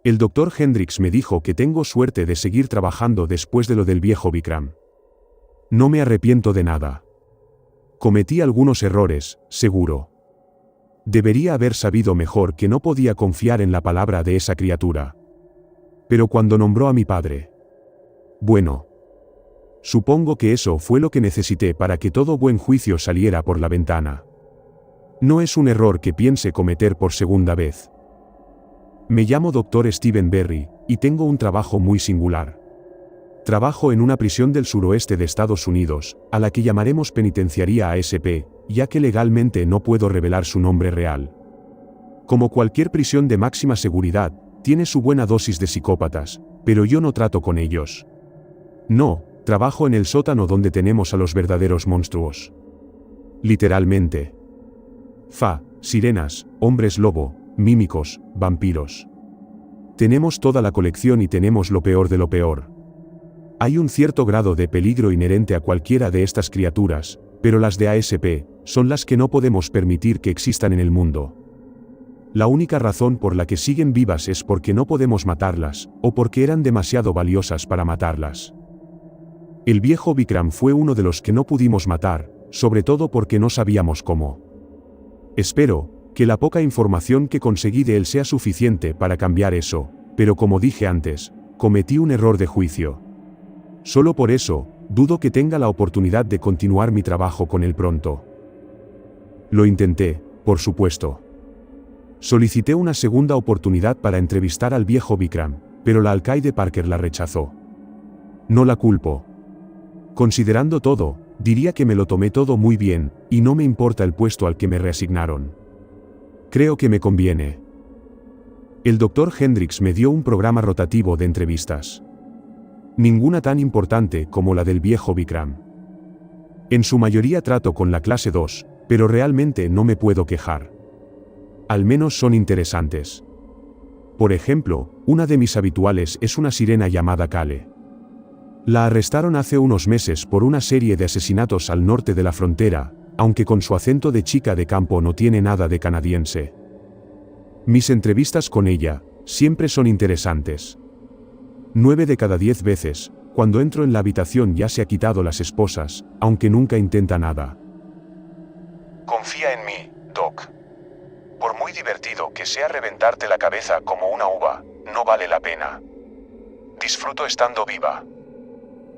El doctor Hendricks me dijo que tengo suerte de seguir trabajando después de lo del viejo Vikram. No me arrepiento de nada. Cometí algunos errores, seguro. Debería haber sabido mejor que no podía confiar en la palabra de esa criatura. Pero cuando nombró a mi padre... Bueno. Supongo que eso fue lo que necesité para que todo buen juicio saliera por la ventana. No es un error que piense cometer por segunda vez. Me llamo Dr. Stephen Berry, y tengo un trabajo muy singular. Trabajo en una prisión del suroeste de Estados Unidos, a la que llamaremos Penitenciaría ASP, ya que legalmente no puedo revelar su nombre real. Como cualquier prisión de máxima seguridad, tiene su buena dosis de psicópatas, pero yo no trato con ellos. No, trabajo en el sótano donde tenemos a los verdaderos monstruos. Literalmente. Sirenas, hombres lobo, mímicos, vampiros. Tenemos toda la colección y tenemos lo peor de lo peor. Hay un cierto grado de peligro inherente a cualquiera de estas criaturas, pero las de ASP son las que no podemos permitir que existan en el mundo. La única razón por la que siguen vivas es porque no podemos matarlas, o porque eran demasiado valiosas para matarlas. El viejo Vikram fue uno de los que no pudimos matar, sobre todo porque no sabíamos cómo. Espero que la poca información que conseguí de él sea suficiente para cambiar eso, pero como dije antes, cometí un error de juicio. Solo por eso, dudo que tenga la oportunidad de continuar mi trabajo con él pronto. Lo intenté, por supuesto. Solicité una segunda oportunidad para entrevistar al viejo Vikram, pero la alcaide Parker la rechazó. No la culpo. Considerando todo, diría que me lo tomé todo muy bien, y no me importa el puesto al que me reasignaron. Creo que me conviene. El Dr. Hendricks me dio un programa rotativo de entrevistas. Ninguna tan importante como la del viejo Vikram. En su mayoría trato con la clase 2, pero realmente no me puedo quejar. Al menos son interesantes. Por ejemplo, una de mis habituales es una sirena llamada Kale. La arrestaron hace unos meses por una serie de asesinatos al norte de la frontera, aunque con su acento de chica de campo no tiene nada de canadiense. Mis entrevistas con ella siempre son interesantes. 9 de cada 10 veces, cuando entro en la habitación ya se ha quitado las esposas, aunque nunca intenta nada. Confía en mí, Doc. Por muy divertido que sea reventarte la cabeza como una uva, no vale la pena. Disfruto estando viva.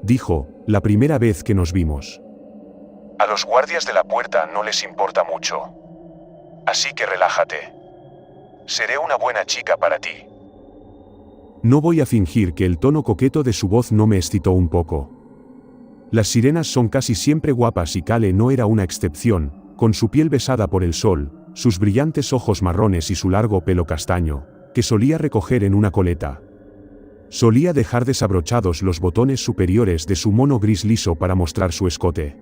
Dijo, la primera vez que nos vimos. A los guardias de la puerta no les importa mucho. Así que relájate. Seré una buena chica para ti. No voy a fingir que el tono coqueto de su voz no me excitó un poco. Las sirenas son casi siempre guapas y Kale no era una excepción, con su piel besada por el sol, sus brillantes ojos marrones y su largo pelo castaño, que solía recoger en una coleta. Solía dejar desabrochados los botones superiores de su mono gris liso para mostrar su escote.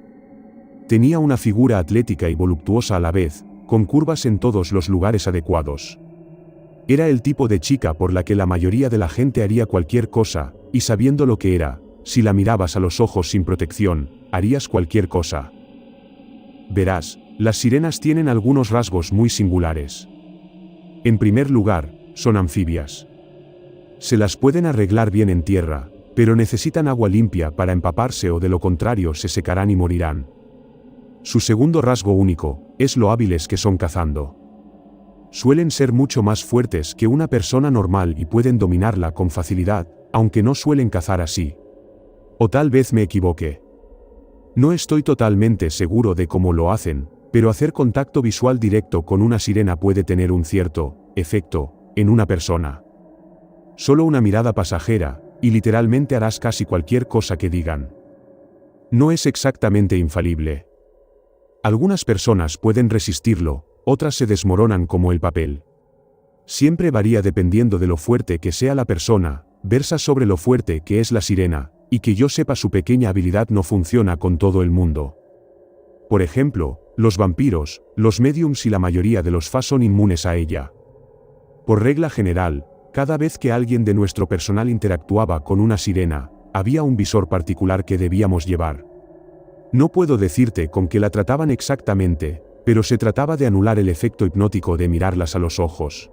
Tenía una figura atlética y voluptuosa a la vez, con curvas en todos los lugares adecuados. Era el tipo de chica por la que la mayoría de la gente haría cualquier cosa, y sabiendo lo que era, si la mirabas a los ojos sin protección, harías cualquier cosa. Verás, las sirenas tienen algunos rasgos muy singulares. En primer lugar, son anfibias. Se las pueden arreglar bien en tierra, pero necesitan agua limpia para empaparse o de lo contrario se secarán y morirán. Su segundo rasgo único, es lo hábiles que son cazando. Suelen ser mucho más fuertes que una persona normal y pueden dominarla con facilidad, aunque no suelen cazar así. O tal vez me equivoque. No estoy totalmente seguro de cómo lo hacen, pero hacer contacto visual directo con una sirena puede tener un cierto efecto en una persona. Solo una mirada pasajera, y literalmente harás casi cualquier cosa que digan. No es exactamente infalible. Algunas personas pueden resistirlo, otras se desmoronan como el papel. Siempre varía dependiendo de lo fuerte que sea la persona, versa sobre lo fuerte que es la sirena, y que yo sepa su pequeña habilidad no funciona con todo el mundo. Por ejemplo, los vampiros, los médiums y la mayoría de los Fa son inmunes a ella. Por regla general, cada vez que alguien de nuestro personal interactuaba con una sirena, había un visor particular que debíamos llevar. No puedo decirte con qué la trataban exactamente, pero se trataba de anular el efecto hipnótico de mirarlas a los ojos.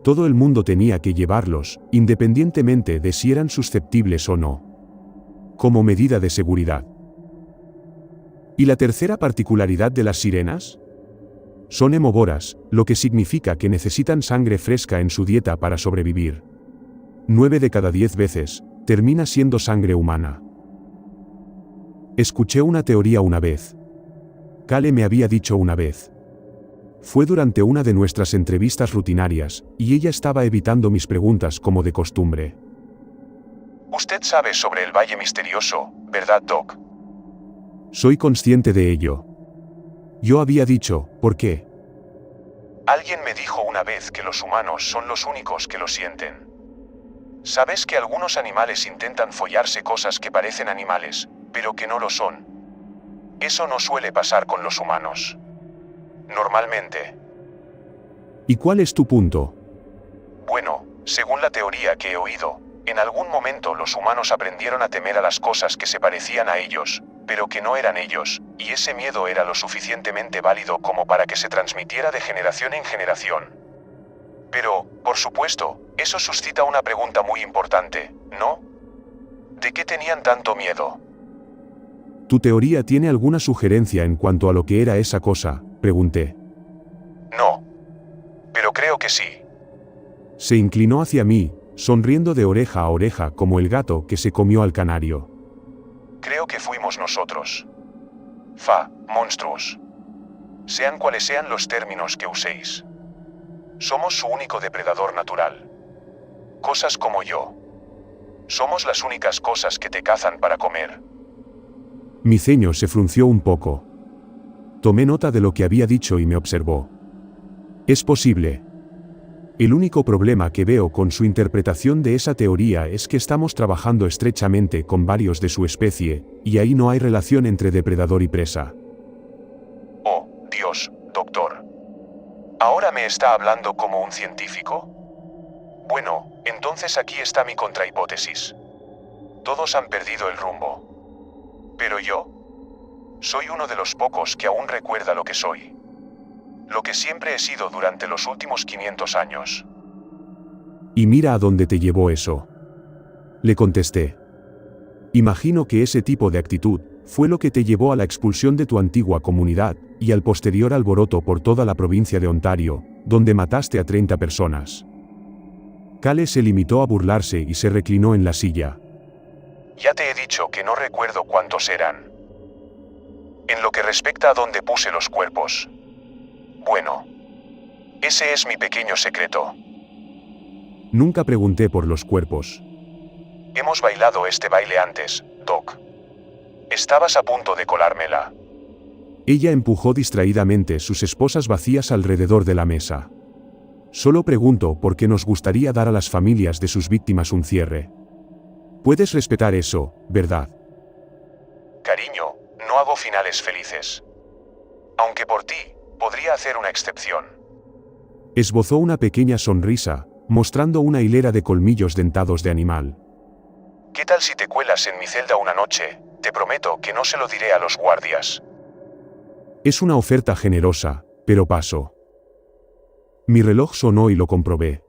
Todo el mundo tenía que llevarlos, independientemente de si eran susceptibles o no. Como medida de seguridad. ¿Y la tercera particularidad de las sirenas? Son hemovoras, lo que significa que necesitan sangre fresca en su dieta para sobrevivir. 9 de cada 10 veces, termina siendo sangre humana. Escuché una teoría una vez. Kale me había dicho una vez. Fue durante una de nuestras entrevistas rutinarias, y ella estaba evitando mis preguntas como de costumbre. Usted sabe sobre el Valle Misterioso, ¿verdad, Doc? Soy consciente de ello. Yo había dicho, ¿por qué? Alguien me dijo una vez que los humanos son los únicos que lo sienten. ¿Sabes que algunos animales intentan follarse cosas que parecen animales, pero que no lo son? Eso no suele pasar con los humanos. Normalmente. ¿Y cuál es tu punto? Bueno, según la teoría que he oído, en algún momento los humanos aprendieron a temer a las cosas que se parecían a ellos, pero que no eran ellos, y ese miedo era lo suficientemente válido como para que se transmitiera de generación en generación. Pero, por supuesto, eso suscita una pregunta muy importante, ¿no? ¿De qué tenían tanto miedo? ¿Tu teoría tiene alguna sugerencia en cuanto a lo que era esa cosa?, pregunté. No. Pero creo que sí. Se inclinó hacia mí, sonriendo de oreja a oreja como el gato que se comió al canario. Creo que fuimos nosotros. Monstruos. Sean cuales sean los términos que uséis. Somos su único depredador natural. Cosas como yo. Somos las únicas cosas que te cazan para comer. Mi ceño se frunció un poco. Tomé nota de lo que había dicho y me observó. Es posible. El único problema que veo con su interpretación de esa teoría es que estamos trabajando estrechamente con varios de su especie, y ahí no hay relación entre depredador y presa. Oh, Dios, doctor. ¿Ahora me está hablando como un científico? Bueno, entonces aquí está mi contrahipótesis. Todos han perdido el rumbo. Pero yo soy uno de los pocos que aún recuerda lo que soy. Lo que siempre he sido durante los últimos 500 años. Y mira a dónde te llevó eso. Le contesté. Imagino que ese tipo de actitud fue lo que te llevó a la expulsión de tu antigua comunidad y al posterior alboroto por toda la provincia de Ontario, donde mataste a 30 personas. Kale se limitó a burlarse y se reclinó en la silla. Ya te he dicho que no recuerdo cuántos eran. En lo que respecta a dónde puse los cuerpos. Bueno, ese es mi pequeño secreto. Nunca pregunté por los cuerpos. Hemos bailado este baile antes, Doc. Estabas a punto de colármela. Ella empujó distraídamente sus esposas vacías alrededor de la mesa. Solo pregunto por qué nos gustaría dar a las familias de sus víctimas un cierre. Puedes respetar eso, ¿verdad? Cariño, no hago finales felices. Aunque por ti, podría hacer una excepción. Esbozó una pequeña sonrisa, mostrando una hilera de colmillos dentados de animal. ¿Qué tal si te cuelas en mi celda una noche? Te prometo que no se lo diré a los guardias. Es una oferta generosa, pero paso. Mi reloj sonó y lo comprobé.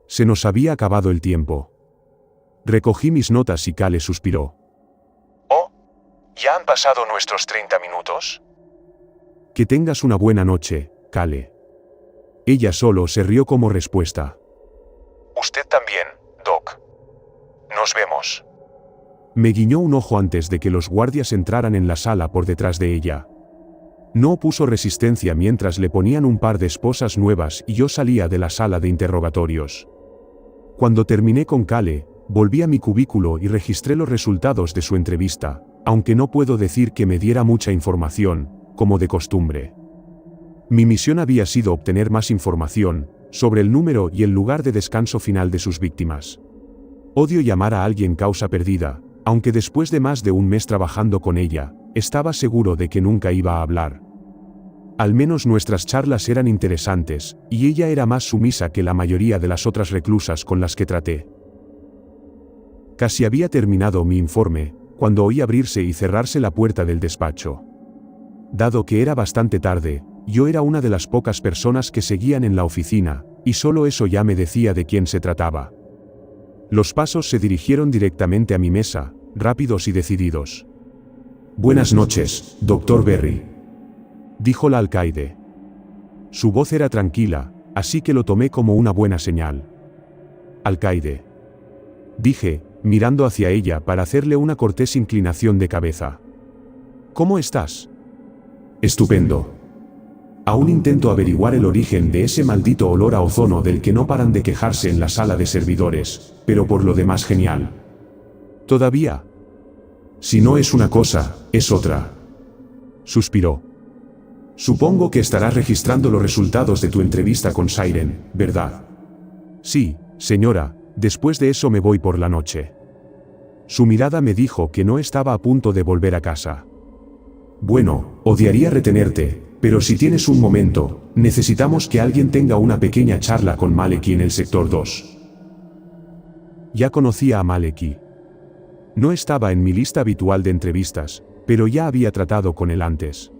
Se nos había acabado el tiempo. Recogí mis notas y Kale suspiró. Oh, ¿ya han pasado nuestros 30 minutos? Que tengas una buena noche, Kale. Ella solo se rió como respuesta. Usted también, Doc. Nos vemos. Me guiñó un ojo antes de que los guardias entraran en la sala por detrás de ella. No opuso resistencia mientras le ponían un par de esposas nuevas y yo salía de la sala de interrogatorios. Cuando terminé con Kale, volví a mi cubículo y registré los resultados de su entrevista, aunque no puedo decir que me diera mucha información, como de costumbre. Mi misión había sido obtener más información sobre el número y el lugar de descanso final de sus víctimas. Odio llamar a alguien causa perdida, aunque después de más de un mes trabajando con ella, estaba seguro de que nunca iba a hablar. Al menos nuestras charlas eran interesantes, y ella era más sumisa que la mayoría de las otras reclusas con las que traté. Casi había terminado mi informe, cuando oí abrirse y cerrarse la puerta del despacho. Dado que era bastante tarde, yo era una de las pocas personas que seguían en la oficina, y solo eso ya me decía de quién se trataba. Los pasos se dirigieron directamente a mi mesa, rápidos y decididos. «Buenas noches, Dr. Berry», dijo la alcaide. Su voz era tranquila, así que lo tomé como una buena señal. «Alcaide», dije, mirando hacia ella para hacerle una cortés inclinación de cabeza. «¿Cómo estás?» «Estupendo. Aún intento averiguar el origen de ese maldito olor a ozono del que no paran de quejarse en la sala de servidores, pero por lo demás genial». «¿Todavía?» «Si no es una cosa, es otra», suspiró. «Supongo que estarás registrando los resultados de tu entrevista con Siren, ¿verdad?» «Sí, señora, después de eso me voy por la noche». Su mirada me dijo que no estaba a punto de volver a casa. «Bueno, odiaría retenerte, pero si tienes un momento, necesitamos que alguien tenga una pequeña charla con Maleki en el sector 2. Ya conocía a Maleki. No estaba en mi lista habitual de entrevistas, pero ya había tratado con él antes.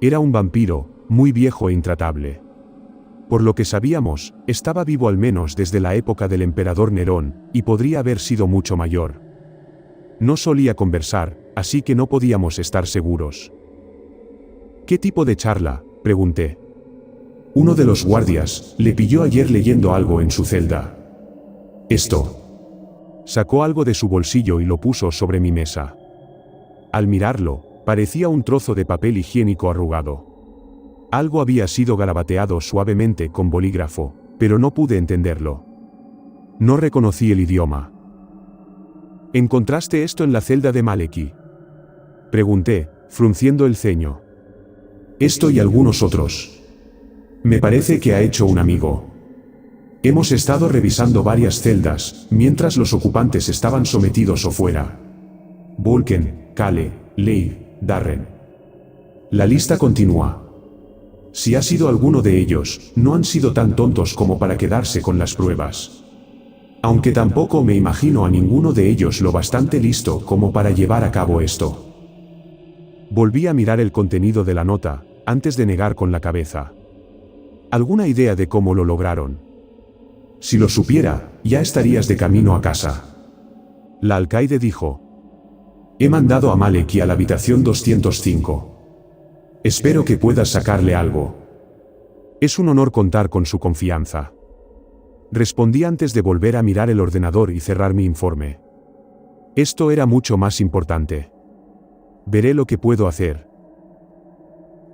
Era un vampiro, muy viejo e intratable. Por lo que sabíamos, estaba vivo al menos desde la época del emperador Nerón, y podría haber sido mucho mayor. No solía conversar, así que no podíamos estar seguros. «¿Qué tipo de charla?», pregunté. «Uno de los guardias le pilló ayer leyendo algo en su celda. Esto». Sacó algo de su bolsillo y lo puso sobre mi mesa. Al mirarlo, parecía un trozo de papel higiénico arrugado. Algo había sido garabateado suavemente con bolígrafo, pero no pude entenderlo. No reconocí el idioma. «¿Encontraste esto en la celda de Maleki?», pregunté, frunciendo el ceño. «Esto y algunos otros. Me parece que ha hecho un amigo. Hemos estado revisando varias celdas, mientras los ocupantes estaban sometidos o fuera. Vulcan, Kale, Leigh, Darren. La lista continúa. Si ha sido alguno de ellos, no han sido tan tontos como para quedarse con las pruebas. Aunque tampoco me imagino a ninguno de ellos lo bastante listo como para llevar a cabo esto». Volví a mirar el contenido de la nota, antes de negar con la cabeza. ¿Alguna idea de cómo lo lograron? «Si lo supiera, ya estarías de camino a casa». La alcaide dijo. «He mandado a Maleki a la habitación 205. Espero que puedas sacarle algo». «Es un honor contar con su confianza», respondí antes de volver a mirar el ordenador y cerrar mi informe. Esto era mucho más importante. Veré lo que puedo hacer.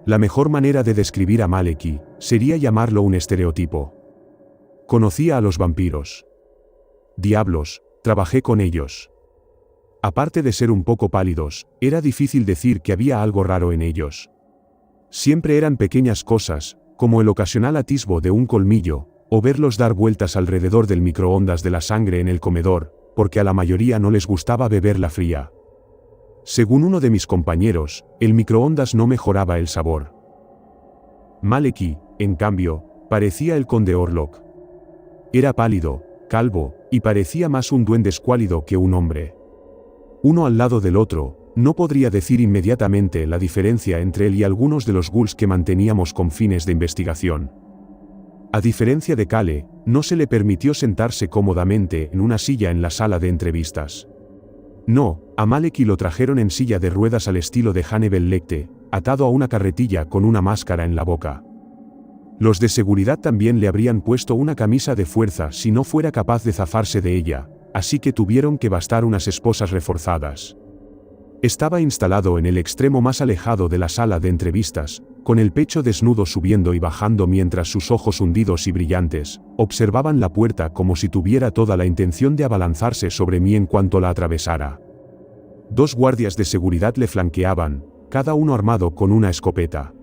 La mejor manera de describir a Maleki sería llamarlo un estereotipo. Conocía a los vampiros. Diablos, trabajé con ellos. Aparte de ser un poco pálidos, era difícil decir que había algo raro en ellos. Siempre eran pequeñas cosas, como el ocasional atisbo de un colmillo, o verlos dar vueltas alrededor del microondas de la sangre en el comedor, porque a la mayoría no les gustaba beberla fría. Según uno de mis compañeros, el microondas no mejoraba el sabor. Maleki, en cambio, parecía el conde Orlok. Era pálido, calvo, y parecía más un duende escuálido que un hombre. Uno al lado del otro, no podría decir inmediatamente la diferencia entre él y algunos de los ghouls que manteníamos con fines de investigación. A diferencia de Kale, no se le permitió sentarse cómodamente en una silla en la sala de entrevistas. No, a Maleki lo trajeron en silla de ruedas al estilo de Hannibal Lecter, atado a una carretilla con una máscara en la boca. Los de seguridad también le habrían puesto una camisa de fuerza si no fuera capaz de zafarse de ella, así que tuvieron que bastar unas esposas reforzadas. Estaba instalado en el extremo más alejado de la sala de entrevistas, con el pecho desnudo subiendo y bajando mientras sus ojos hundidos y brillantes observaban la puerta como si tuviera toda la intención de abalanzarse sobre mí en cuanto la atravesara. 2 guardias de seguridad le flanqueaban, cada uno armado con una escopeta.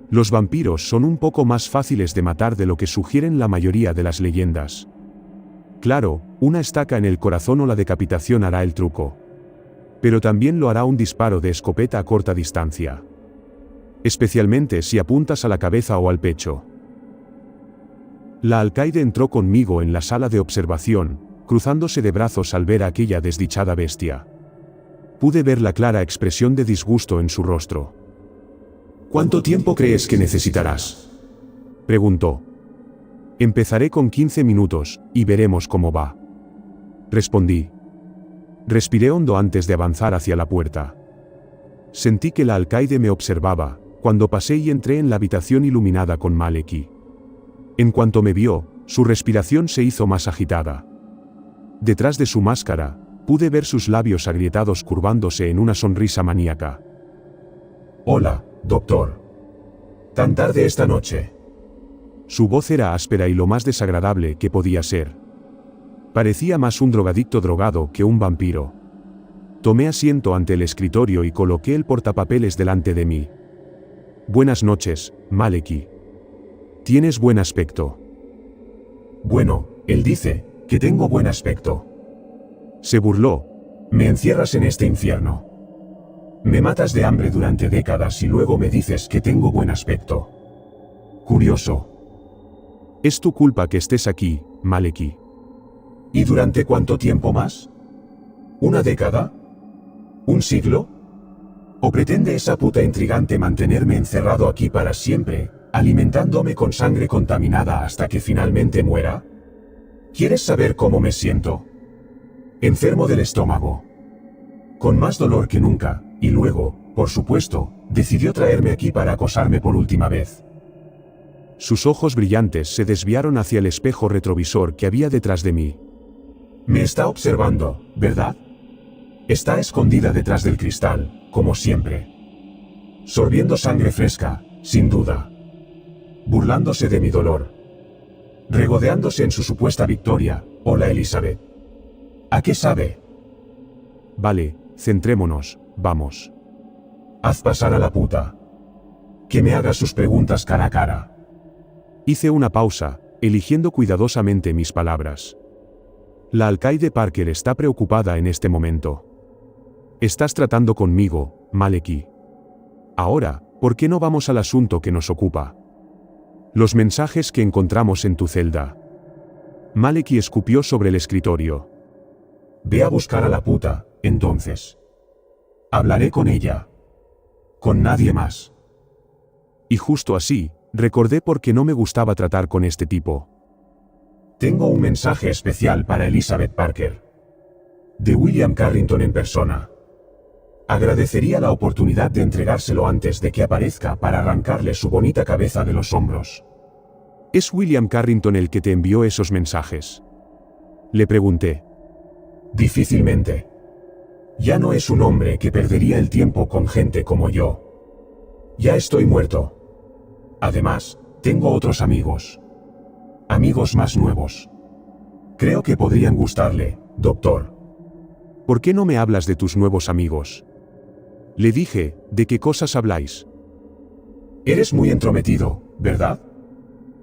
Los vampiros son un poco más fáciles de matar de lo que sugieren la mayoría de las leyendas. Claro, una estaca en el corazón o la decapitación hará el truco. Pero también lo hará un disparo de escopeta a corta distancia. Especialmente si apuntas a la cabeza o al pecho. La alcaide entró conmigo en la sala de observación, cruzándose de brazos al ver a aquella desdichada bestia. Pude ver la clara expresión de disgusto en su rostro. «¿Cuánto tiempo crees que necesitarás?», preguntó. Empezaré con 15 minutos, y veremos cómo va. Respondí. Respiré hondo antes de avanzar hacia la puerta. Sentí que la alcaide me observaba, cuando pasé y entré en la habitación iluminada con Maleki. En cuanto me vio, su respiración se hizo más agitada. Detrás de su máscara, pude ver sus labios agrietados curvándose en una sonrisa maníaca. Hola, doctor. ¿Tan tarde esta noche? Su voz era áspera y lo más desagradable que podía ser. Parecía más un drogadicto drogado que un vampiro. Tomé asiento ante el escritorio y coloqué el portapapeles delante de mí. Buenas noches, Maleki. Tienes buen aspecto. Bueno, él dice que tengo buen aspecto. Se burló. Me encierras en este infierno. Me matas de hambre durante décadas y luego me dices que tengo buen aspecto. Curioso. Es tu culpa que estés aquí, Maleki. ¿Y durante cuánto tiempo más? ¿Una década? ¿Un siglo? ¿O pretende esa puta intrigante mantenerme encerrado aquí para siempre, alimentándome con sangre contaminada hasta que finalmente muera? ¿Quieres saber cómo me siento? Enfermo del estómago. Con más dolor que nunca, y luego, por supuesto, decidió traerme aquí para acosarme por última vez. Sus ojos brillantes se desviaron hacia el espejo retrovisor que había detrás de mí. Me está observando, ¿verdad? Está escondida detrás del cristal, como siempre. Sorbiendo sangre fresca, sin duda. Burlándose de mi dolor. Regodeándose en su supuesta victoria. Hola, Elizabeth. ¿A qué sabe? Vale, centrémonos, vamos. Haz pasar a la puta. Que me haga sus preguntas cara a cara. Hice una pausa, eligiendo cuidadosamente mis palabras. La alcaide Parker está preocupada en este momento. Estás tratando conmigo, Maleki. Ahora, ¿por qué no vamos al asunto que nos ocupa? Los mensajes que encontramos en tu celda. Maleki escupió sobre el escritorio. Ve a buscar a la puta, entonces. Hablaré con ella. Con nadie más. Y justo así, recordé por qué no me gustaba tratar con este tipo. Tengo un mensaje especial para Elizabeth Parker. De William Carrington en persona. Agradecería la oportunidad de entregárselo antes de que aparezca para arrancarle su bonita cabeza de los hombros. ¿Es William Carrington el que te envió esos mensajes? Le pregunté. Difícilmente. Ya no es un hombre que perdería el tiempo con gente como yo. Ya estoy muerto. Además, tengo otros amigos. Amigos más nuevos. Creo que podrían gustarle, doctor. ¿Por qué no me hablas de tus nuevos amigos? Le dije, ¿de qué cosas habláis? Eres muy entrometido, ¿verdad?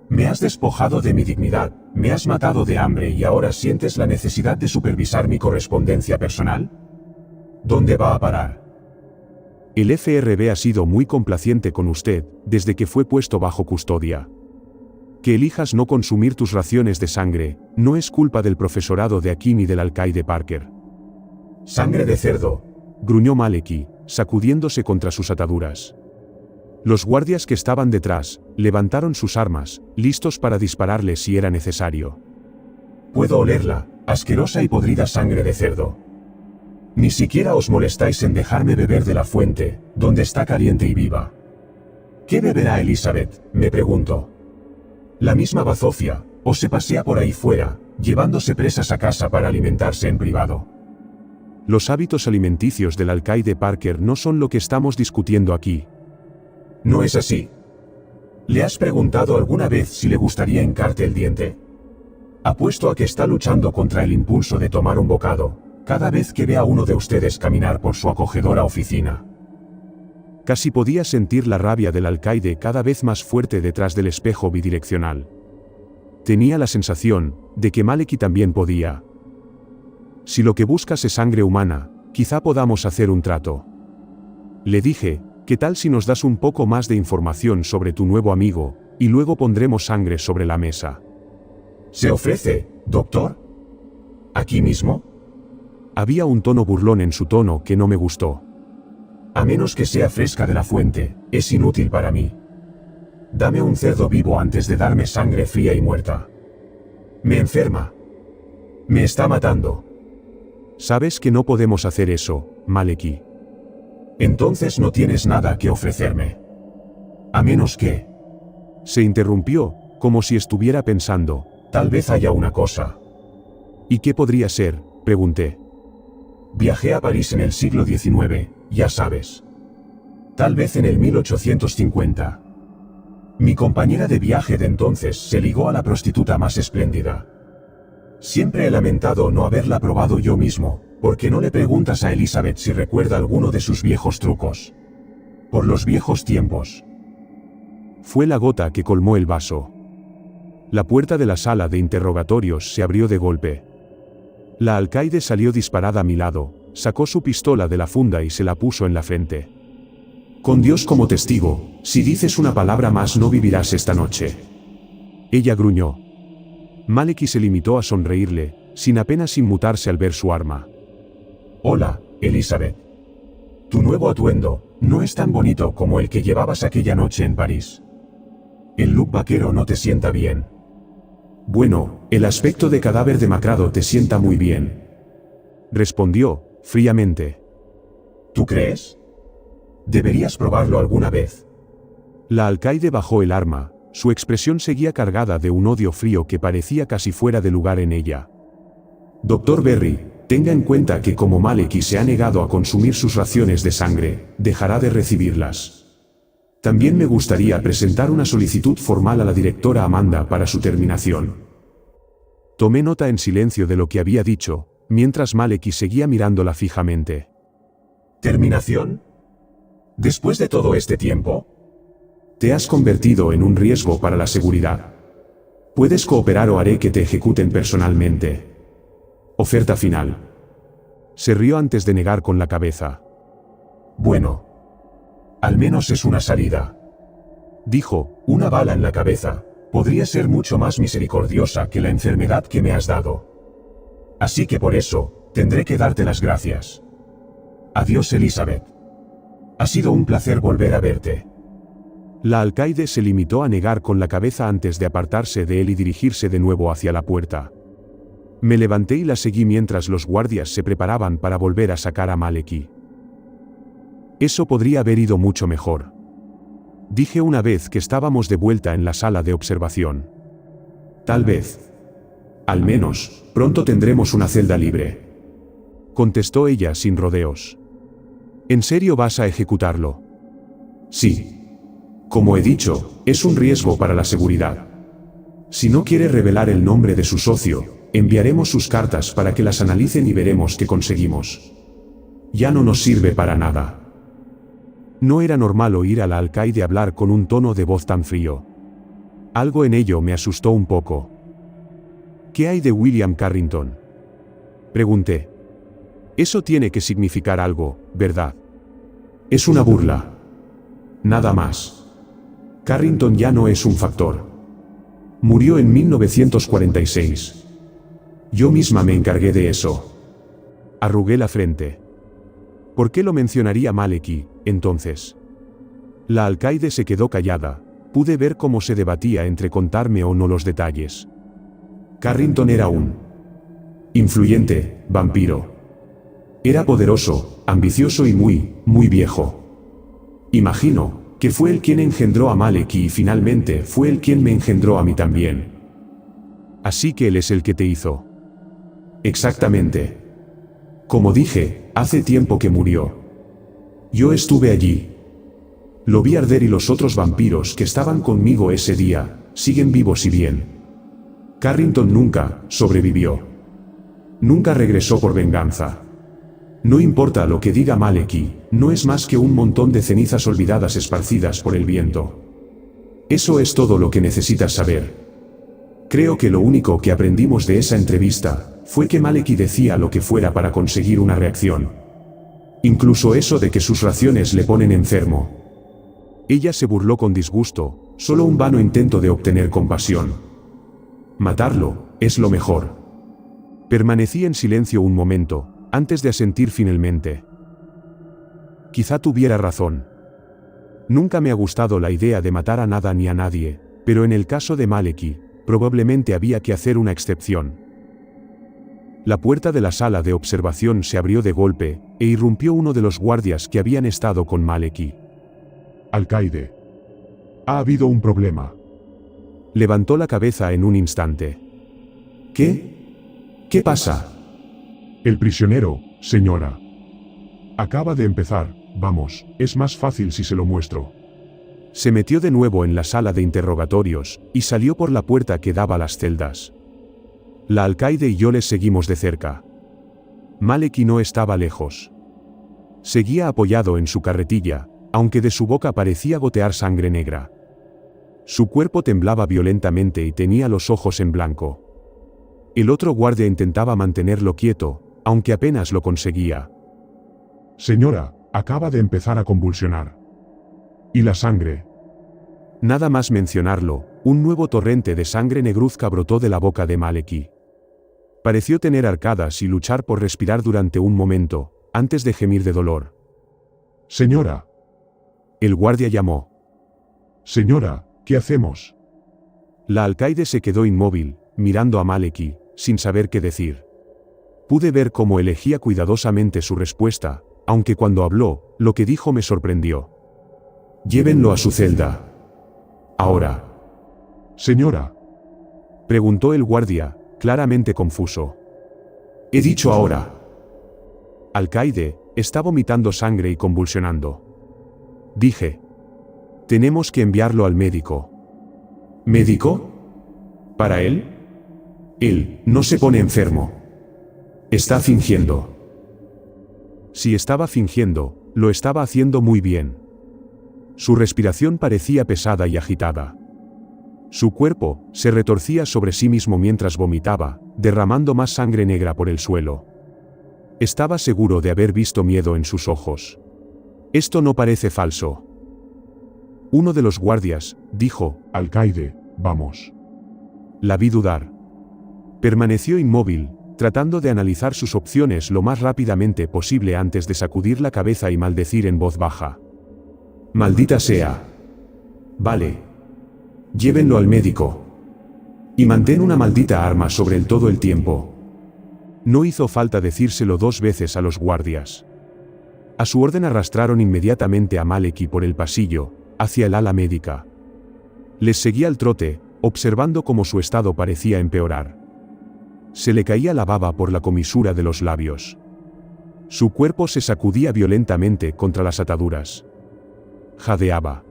Me has despojado de mi dignidad, me has matado de hambre y ahora sientes la necesidad de supervisar mi correspondencia personal. ¿Dónde va a parar? El FRB ha sido muy complaciente con usted, desde que fue puesto bajo custodia. Que elijas no consumir tus raciones de sangre, no es culpa del profesorado de aquí ni del alcaide Parker. Sangre de cerdo, gruñó Maleki, sacudiéndose contra sus ataduras. Los guardias que estaban detrás, levantaron sus armas, listos para dispararle si era necesario. Puedo olerla, asquerosa y podrida sangre de cerdo. Ni siquiera os molestáis en dejarme beber de la fuente, donde está caliente y viva. ¿Qué beberá Elizabeth?, me pregunto. La misma bazofia, o se pasea por ahí fuera, llevándose presas a casa para alimentarse en privado. Los hábitos alimenticios del alcaide Parker no son lo que estamos discutiendo aquí. No es así. ¿Le has preguntado alguna vez si le gustaría hincarte el diente? Apuesto a que está luchando contra el impulso de tomar un bocado, cada vez que ve a uno de ustedes caminar por su acogedora oficina. Casi podía sentir la rabia del alcaide cada vez más fuerte detrás del espejo bidireccional. Tenía la sensación de que Maleki también podía. Si lo que buscas es sangre humana, quizá podamos hacer un trato. Le dije, ¿qué tal si nos das un poco más de información sobre tu nuevo amigo, y luego pondremos sangre sobre la mesa? ¿Se ofrece, doctor? ¿Aquí mismo? Había un tono burlón en su tono que no me gustó. A menos que sea fresca de la fuente, es inútil para mí. Dame un cerdo vivo antes de darme sangre fría y muerta. Me enferma. Me está matando. Sabes que no podemos hacer eso, Maleki. Entonces no tienes nada que ofrecerme. A menos que... Se interrumpió, como si estuviera pensando. Tal vez haya una cosa. ¿Y qué podría ser?, pregunté. Viajé a París en el siglo XIX, ya sabes. Tal vez en el 1850. Mi compañera de viaje de entonces se ligó a la prostituta más espléndida. Siempre he lamentado no haberla probado yo mismo, porque no le preguntas a Elizabeth si recuerda alguno de sus viejos trucos. Por los viejos tiempos. Fue la gota que colmó el vaso. La puerta de la sala de interrogatorios se abrió de golpe. La alcaide salió disparada a mi lado, sacó su pistola de la funda y se la puso en la frente. Con Dios como testigo, si dices una palabra más no vivirás esta noche. Ella gruñó. Maleki se limitó a sonreírle, sin apenas inmutarse al ver su arma. Hola, Elizabeth. Tu nuevo atuendo no es tan bonito como el que llevabas aquella noche en París. El look vaquero no te sienta bien. Bueno, el aspecto de cadáver demacrado te sienta muy bien. Respondió, fríamente. ¿Tú crees? Deberías probarlo alguna vez. La alcaide bajó el arma, su expresión seguía cargada de un odio frío que parecía casi fuera de lugar en ella. Dr. Berry, tenga en cuenta que como Maleki se ha negado a consumir sus raciones de sangre, dejará de recibirlas. También me gustaría presentar una solicitud formal a la directora Amanda para su terminación. Tomé nota en silencio de lo que había dicho, mientras Maleki seguía mirándola fijamente. ¿Terminación? Después de todo este tiempo, te has convertido en un riesgo para la seguridad. Puedes cooperar o haré que te ejecuten personalmente. Oferta final. Se rió antes de negar con la cabeza. Bueno. Al menos es una salida. Dijo. Una bala en la cabeza podría ser mucho más misericordiosa que la enfermedad que me has dado. Así que por eso, tendré que darte las gracias. Adiós, Elizabeth. Ha sido un placer volver a verte. La alcaide se limitó a negar con la cabeza antes de apartarse de él y dirigirse de nuevo hacia la puerta. Me levanté y la seguí mientras los guardias se preparaban para volver a sacar a Maleki. Eso podría haber ido mucho mejor. Dije una vez que estábamos de vuelta en la sala de observación. Tal vez. Al menos, pronto tendremos una celda libre. Contestó ella sin rodeos. ¿En serio vas a ejecutarlo? Sí. Como he dicho, es un riesgo para la seguridad. Si no quiere revelar el nombre de su socio, enviaremos sus cartas para que las analicen y veremos qué conseguimos. Ya no nos sirve para nada. No era normal oír a la alcaide hablar con un tono de voz tan frío. Algo en ello me asustó un poco. ¿Qué hay de William Carrington?, pregunté. Eso tiene que significar algo, ¿verdad? Es una burla. Nada más. Carrington ya no es un factor. Murió en 1946. Yo misma me encargué de eso. Arrugué la frente. ¿Por qué lo mencionaría Maleki, entonces? La alcaide se quedó callada. Pude ver cómo se debatía entre contarme o no los detalles. Carrington era un influyente vampiro. Era poderoso, ambicioso y muy viejo. Imagino que fue él quien engendró a Maleki y finalmente fue él quien me engendró a mí también. Así que él es el que te hizo. Exactamente. Como dije, hace tiempo que murió. Yo estuve allí. Lo vi arder y los otros vampiros que estaban conmigo ese día, siguen vivos y bien. Carrington nunca sobrevivió. Nunca regresó por venganza. No importa lo que diga Maleki, no es más que un montón de cenizas olvidadas esparcidas por el viento. Eso es todo lo que necesitas saber. Creo que lo único que aprendimos de esa entrevista fue que Maleki decía lo que fuera para conseguir una reacción. Incluso eso de que sus raciones le ponen enfermo. Ella se burló con disgusto, solo un vano intento de obtener compasión. Matarlo es lo mejor. Permanecí en silencio un momento, antes de asentir finalmente. Quizá tuviera razón. Nunca me ha gustado la idea de matar a nada ni a nadie, pero en el caso de Maleki, probablemente había que hacer una excepción. La puerta de la sala de observación se abrió de golpe, e irrumpió uno de los guardias que habían estado con Maleki. Alcaide. Ha habido un problema. Levantó la cabeza en un instante. ¿Qué? ¿Qué pasa? El prisionero, señora. Acaba de empezar, vamos, es más fácil si se lo muestro. Se metió de nuevo en la sala de interrogatorios, y salió por la puerta que daba a las celdas. La alcaide y yo les seguimos de cerca. Maleki no estaba lejos. Seguía apoyado en su carretilla, aunque de su boca parecía gotear sangre negra. Su cuerpo temblaba violentamente y tenía los ojos en blanco. El otro guardia intentaba mantenerlo quieto, aunque apenas lo conseguía. Señora, acaba de empezar a convulsionar. ¿Y la sangre? Nada más mencionarlo, un nuevo torrente de sangre negruzca brotó de la boca de Maleki. Pareció tener arcadas y luchar por respirar durante un momento, antes de gemir de dolor. Señora. El guardia llamó. Señora, ¿qué hacemos? La alcaide se quedó inmóvil, mirando a Maleki, sin saber qué decir. Pude ver cómo elegía cuidadosamente su respuesta, aunque cuando habló, lo que dijo me sorprendió. Llévenlo a su celda. Ahora. Señora. Preguntó el guardia, claramente confuso. He dicho ahora. Alcaide, está vomitando sangre y convulsionando. Dije. Tenemos que enviarlo al médico. ¿Médico? ¿Para él? Él no se pone enfermo. Está fingiendo. Si estaba fingiendo, lo estaba haciendo muy bien. Su respiración parecía pesada y agitada. Su cuerpo se retorcía sobre sí mismo mientras vomitaba, derramando más sangre negra por el suelo. Estaba seguro de haber visto miedo en sus ojos. Esto no parece falso. Uno de los guardias dijo: Alcaide, vamos. La vi dudar. Permaneció inmóvil, tratando de analizar sus opciones lo más rápidamente posible antes de sacudir la cabeza y maldecir en voz baja. Maldita sea. Vale. Llévenlo al médico. Y mantén una maldita arma sobre él todo el tiempo. No hizo falta decírselo 2 veces a los guardias. A su orden arrastraron inmediatamente a Maleki por el pasillo, hacia el ala médica. Les seguía al trote, observando cómo su estado parecía empeorar. Se le caía la baba por la comisura de los labios. Su cuerpo se sacudía violentamente contra las ataduras. Jadeaba.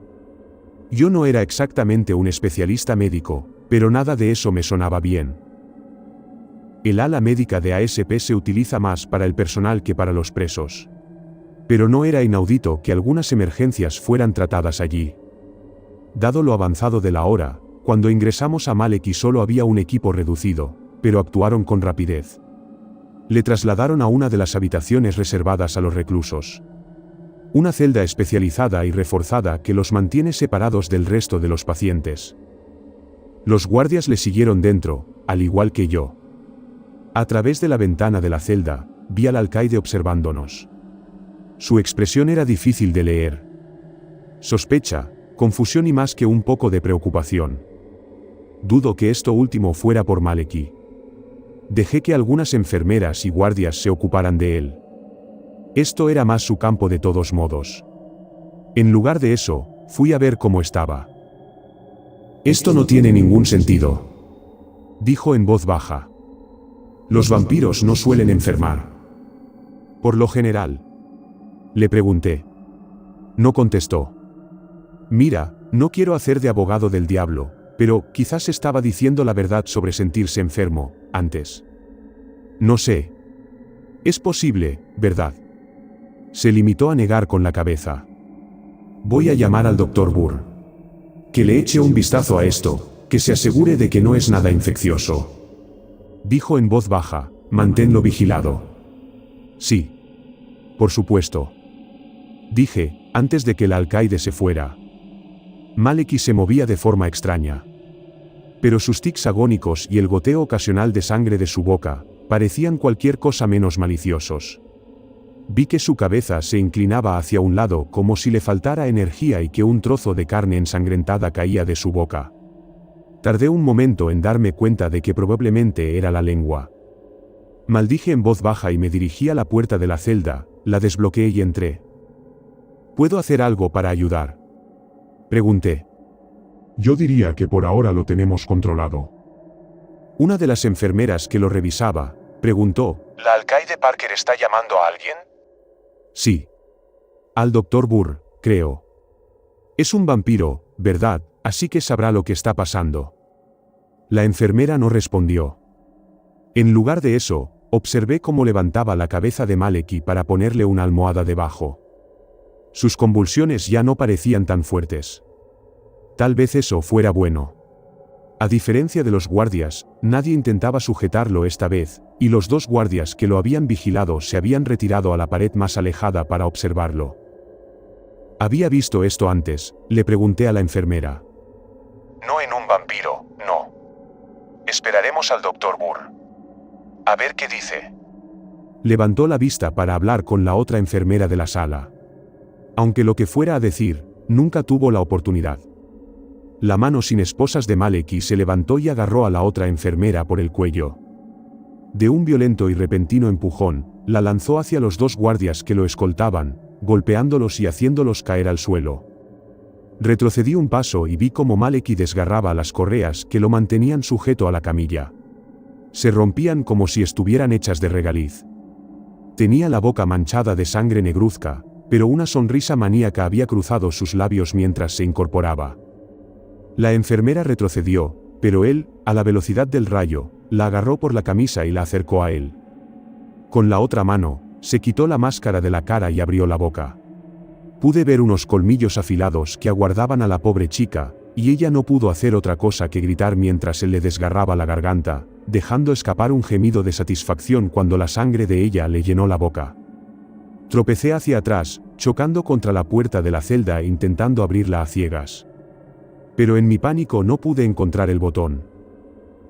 Yo no era exactamente un especialista médico, pero nada de eso me sonaba bien. El ala médica de ASP se utiliza más para el personal que para los presos. Pero no era inaudito que algunas emergencias fueran tratadas allí. Dado lo avanzado de la hora, cuando ingresamos a Maleki solo había un equipo reducido, pero actuaron con rapidez. Le trasladaron a una de las habitaciones reservadas a los reclusos. Una celda especializada y reforzada que los mantiene separados del resto de los pacientes. Los guardias le siguieron dentro, al igual que yo. A través de la ventana de la celda, vi al alcaide observándonos. Su expresión era difícil de leer. Sospecha, confusión y más que un poco de preocupación. Dudo que esto último fuera por Maleki. Dejé que algunas enfermeras y guardias se ocuparan de él. Esto era más su campo de todos modos. En lugar de eso, fui a ver cómo estaba. Esto no tiene ningún sentido, dijo en voz baja. Los vampiros no suelen enfermar. Por lo general. Le pregunté. No contestó. Mira, no quiero hacer de abogado del diablo, pero quizás estaba diciendo la verdad sobre sentirse enfermo, antes. No sé. Es posible, ¿verdad? Se limitó a negar con la cabeza. Voy a llamar al Dr. Burr. Que le eche un vistazo a esto, que se asegure de que no es nada infeccioso. Dijo en voz baja. Manténlo vigilado. Sí. Por supuesto. Dije, antes de que el alcaide se fuera. Maleki se movía de forma extraña. Pero sus tics agónicos y el goteo ocasional de sangre de su boca, parecían cualquier cosa menos maliciosos. Vi que su cabeza se inclinaba hacia un lado como si le faltara energía y que un trozo de carne ensangrentada caía de su boca. Tardé un momento en darme cuenta de que probablemente era la lengua. Maldije en voz baja y me dirigí a la puerta de la celda, la desbloqueé y entré. ¿Puedo hacer algo para ayudar?, pregunté. Yo diría que por ahora lo tenemos controlado. Una de las enfermeras que lo revisaba, preguntó. ¿La alcaide Parker está llamando a alguien? Sí. Al Dr. Burr, creo. Es un vampiro, ¿verdad? Así que sabrá lo que está pasando. La enfermera no respondió. En lugar de eso, observé cómo levantaba la cabeza de Maleki para ponerle una almohada debajo. Sus convulsiones ya no parecían tan fuertes. Tal vez eso fuera bueno. A diferencia de los guardias, nadie intentaba sujetarlo esta vez, y los dos guardias que lo habían vigilado se habían retirado a la pared más alejada para observarlo. ¿Había visto esto antes?, le pregunté a la enfermera. No en un vampiro, no. Esperaremos al Dr. Burr. A ver qué dice. Levantó la vista para hablar con la otra enfermera de la sala. Aunque lo que fuera a decir, nunca tuvo la oportunidad. La mano sin esposas de Maleki se levantó y agarró a la otra enfermera por el cuello. De un violento y repentino empujón, la lanzó hacia los dos guardias que lo escoltaban, golpeándolos y haciéndolos caer al suelo. Retrocedí un paso y vi cómo Maleki desgarraba las correas que lo mantenían sujeto a la camilla. Se rompían como si estuvieran hechas de regaliz. Tenía la boca manchada de sangre negruzca, pero una sonrisa maníaca había cruzado sus labios mientras se incorporaba. La enfermera retrocedió, pero él, a la velocidad del rayo, la agarró por la camisa y la acercó a él. Con la otra mano, se quitó la máscara de la cara y abrió la boca. Pude ver unos colmillos afilados que aguardaban a la pobre chica, y ella no pudo hacer otra cosa que gritar mientras él le desgarraba la garganta, dejando escapar un gemido de satisfacción cuando la sangre de ella le llenó la boca. Tropecé hacia atrás, chocando contra la puerta de la celda e intentando abrirla a ciegas. Pero en mi pánico no pude encontrar el botón.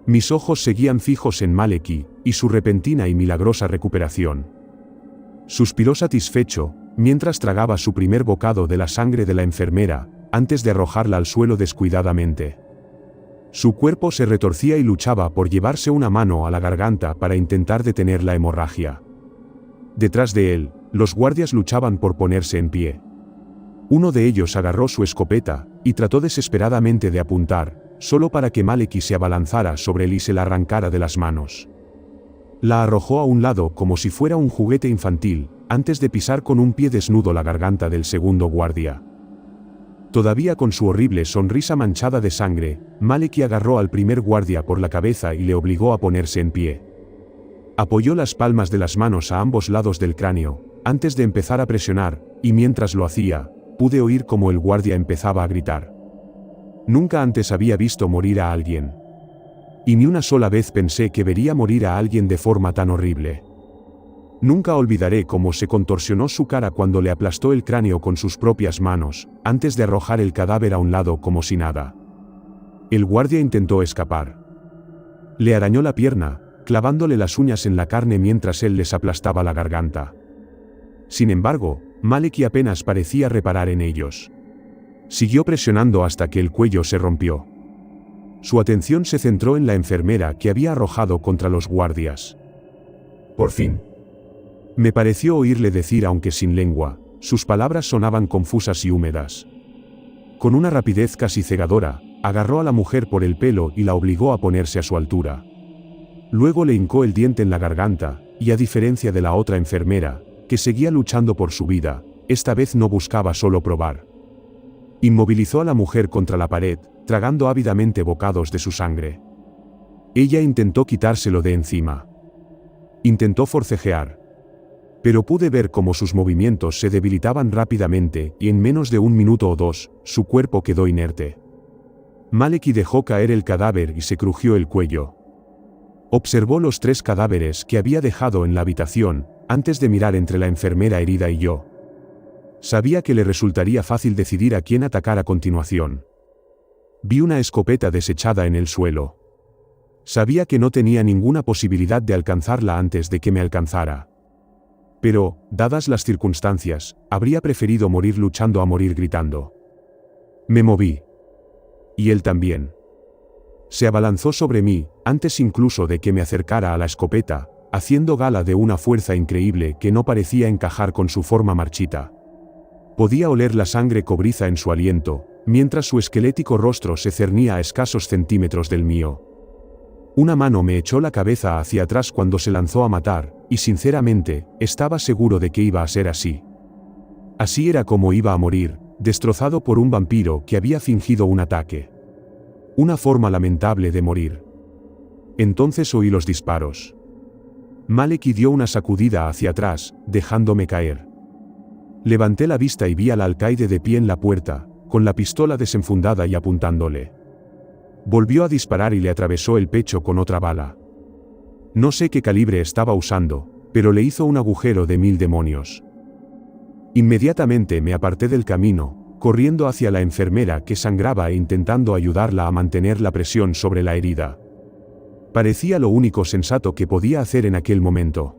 Mis ojos seguían fijos en Maleki, y su repentina y milagrosa recuperación. Suspiró satisfecho, mientras tragaba su primer bocado de la sangre de la enfermera, antes de arrojarla al suelo descuidadamente. Su cuerpo se retorcía y luchaba por llevarse una mano a la garganta para intentar detener la hemorragia. Detrás de él, los guardias luchaban por ponerse en pie. Uno de ellos agarró su escopeta, y trató desesperadamente de apuntar, solo para que Maleki se abalanzara sobre él y se la arrancara de las manos. La arrojó a un lado como si fuera un juguete infantil, antes de pisar con un pie desnudo la garganta del segundo guardia. Todavía con su horrible sonrisa manchada de sangre, Maleki agarró al primer guardia por la cabeza y le obligó a ponerse en pie. Apoyó las palmas de las manos a ambos lados del cráneo, antes de empezar a presionar, y mientras lo hacía, pude oír cómo el guardia empezaba a gritar. Nunca antes había visto morir a alguien. Y ni una sola vez pensé que vería morir a alguien de forma tan horrible. Nunca olvidaré cómo se contorsionó su cara cuando le aplastó el cráneo con sus propias manos, antes de arrojar el cadáver a un lado como si nada. El guardia intentó escapar. Le arañó la pierna, clavándole las uñas en la carne mientras él les aplastaba la garganta. Sin embargo, Maleki apenas parecía reparar en ellos. Siguió presionando hasta que el cuello se rompió. Su atención se centró en la enfermera que había arrojado contra los guardias. Por fin. Me pareció oírle decir, aunque sin lengua, sus palabras sonaban confusas y húmedas. Con una rapidez casi cegadora, agarró a la mujer por el pelo y la obligó a ponerse a su altura. Luego le hincó el diente en la garganta, y a diferencia de la otra enfermera, que seguía luchando por su vida, esta vez no buscaba solo probar. Inmovilizó a la mujer contra la pared, tragando ávidamente bocados de su sangre. Ella intentó quitárselo de encima. Intentó forcejear. Pero pude ver cómo sus movimientos se debilitaban rápidamente y en menos de un minuto o dos, su cuerpo quedó inerte. Maleki dejó caer el cadáver y se crujió el cuello. Observó los 3 cadáveres que había dejado en la habitación, antes de mirar entre la enfermera herida y yo. Sabía que le resultaría fácil decidir a quién atacar a continuación. Vi una escopeta desechada en el suelo. Sabía que no tenía ninguna posibilidad de alcanzarla antes de que me alcanzara. Pero, dadas las circunstancias, habría preferido morir luchando a morir gritando. Me moví. Y él también. Se abalanzó sobre mí, antes incluso de que me acercara a la escopeta, haciendo gala de una fuerza increíble que no parecía encajar con su forma marchita. Podía oler la sangre cobriza en su aliento, mientras su esquelético rostro se cernía a escasos centímetros del mío. Una mano me echó la cabeza hacia atrás cuando se lanzó a matar, y sinceramente, estaba seguro de que iba a ser así. Así era como iba a morir, destrozado por un vampiro que había fingido un ataque. Una forma lamentable de morir. Entonces oí los disparos. Maleki dio una sacudida hacia atrás, dejándome caer. Levanté la vista y vi al alcaide de pie en la puerta, con la pistola desenfundada y apuntándole. Volvió a disparar y le atravesó el pecho con otra bala. No sé qué calibre estaba usando, pero le hizo un agujero de 1000 demonios. Inmediatamente me aparté del camino, corriendo hacia la enfermera que sangraba e intentando ayudarla a mantener la presión sobre la herida. Parecía lo único sensato que podía hacer en aquel momento.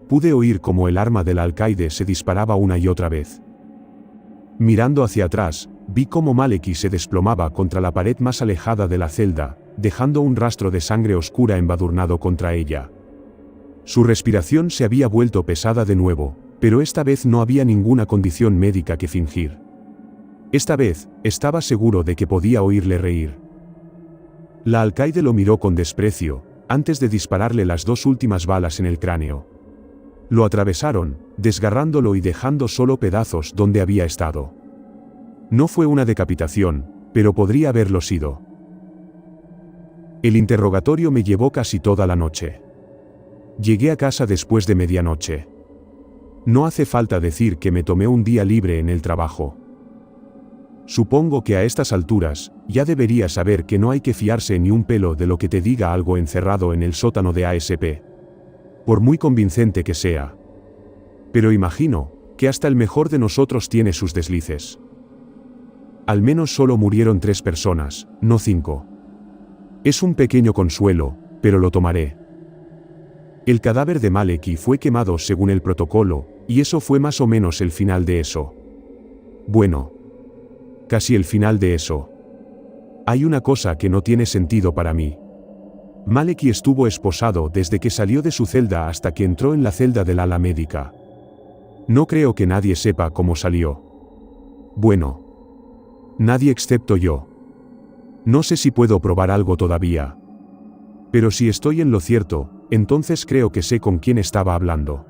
Pude oír cómo el arma del alcaide se disparaba una y otra vez. Mirando hacia atrás, vi cómo Maleki se desplomaba contra la pared más alejada de la celda, dejando un rastro de sangre oscura embadurnado contra ella. Su respiración se había vuelto pesada de nuevo, pero esta vez no había ninguna condición médica que fingir. Esta vez, estaba seguro de que podía oírle reír. La alcaide lo miró con desprecio, antes de dispararle las 2 últimas balas en el cráneo. Lo atravesaron, desgarrándolo y dejando solo pedazos donde había estado. No fue una decapitación, pero podría haberlo sido. El interrogatorio me llevó casi toda la noche. Llegué a casa después de medianoche. No hace falta decir que me tomé un día libre en el trabajo. Supongo que a estas alturas, ya deberías saber que no hay que fiarse ni un pelo de lo que te diga algo encerrado en el sótano de ASP. Por muy convincente que sea. Pero imagino, que hasta el mejor de nosotros tiene sus deslices. Al menos solo murieron 3 personas, no 5. Es un pequeño consuelo, pero lo tomaré. El cadáver de Maleki fue quemado según el protocolo, y eso fue más o menos el final de eso. Bueno. Casi el final de eso. Hay una cosa que no tiene sentido para mí. Maleki estuvo esposado desde que salió de su celda hasta que entró en la celda del ala médica. No creo que nadie sepa cómo salió. Bueno. Nadie excepto yo. No sé si puedo probar algo todavía. Pero si estoy en lo cierto, entonces creo que sé con quién estaba hablando.